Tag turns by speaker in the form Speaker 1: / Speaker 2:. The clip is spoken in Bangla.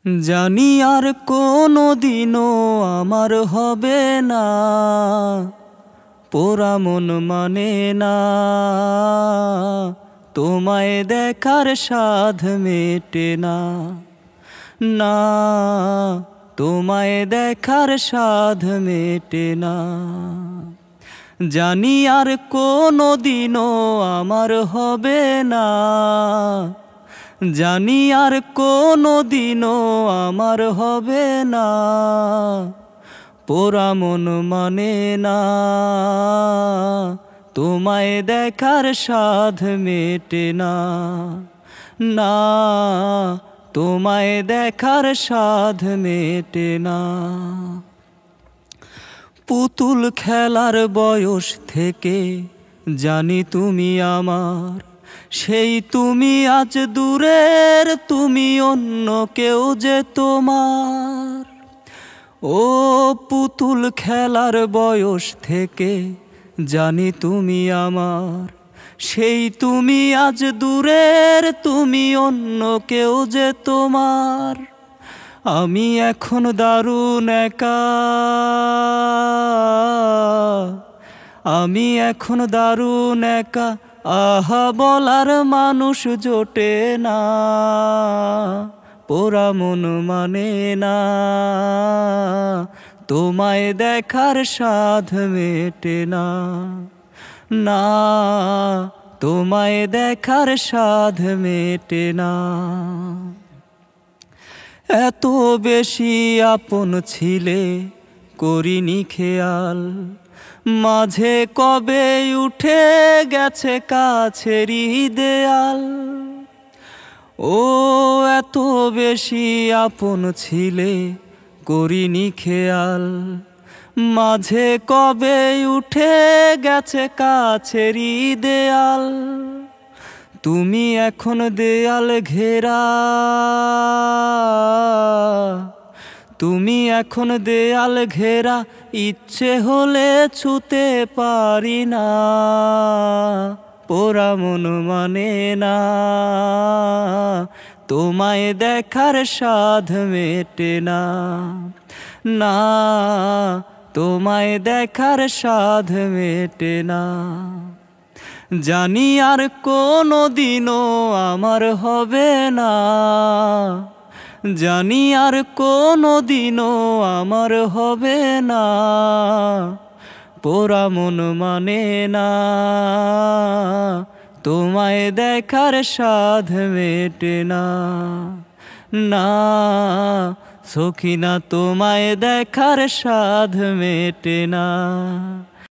Speaker 1: জানি আর কোনো দিনও আমার হবে না, পোড়া মন মানে না, তোমায় দেখার সাধ মেটে না, না তোমায় দেখার সাধ মেটে না। জানি আর কোনো দিনও আমার হবে না, জানি আর কোনো দিনও আমার হবে না, পোড়া মন মানে না, তোমায় দেখার সাধ মেটে না, না তোমায় দেখার সাধ মেটে না। পুতুল খেলার বয়স থেকে জানি তুমি আমার, সেই তুমি আজ দূরের, তুমি অন্য কেউ যে তোমার। ও পুতুল খেলার বয়স থেকে জানি তুমি আমার, সেই তুমি আজ দূরের, তুমি অন্য কেউ যে তোমার। আমি এখন দারুণ একা, আমি এখন দারুণ একা, আহা বলার মানুষ জোটে না, পোড়া মন মানে না, তোমায় দেখার সাধ মেটে না, না তোমায় দেখার সাধ মেটে না। এত বেশি আপন ছিলে করিনি খেয়াল, মাঝে কবে উঠে গেছে কাছেরই দেয়াল। ও এত বেশি আপন ছিলে করিনি খেয়াল, মাঝে কবে উঠে গেছে কাছেরই দেয়াল। তুমি এখন দেয়াল ঘেরা, তুমি এখন দেয়াল ঘেরা, ইচ্ছে হলে ছুতে পারি না, পোড়া মন মানে না, তোমায় দেখার সাধ মেটে না, না তোমায় দেখার সাধ মেটে না। জানি আর কোনো দিনও আমার হবে না, জানি আর কোনো দিনও আমার হবে না, পোড়া মন মানে না, তোমায় দেখার সাধ মেটে না, না সখিনা তোমায় দেখার সাধ মেটে না।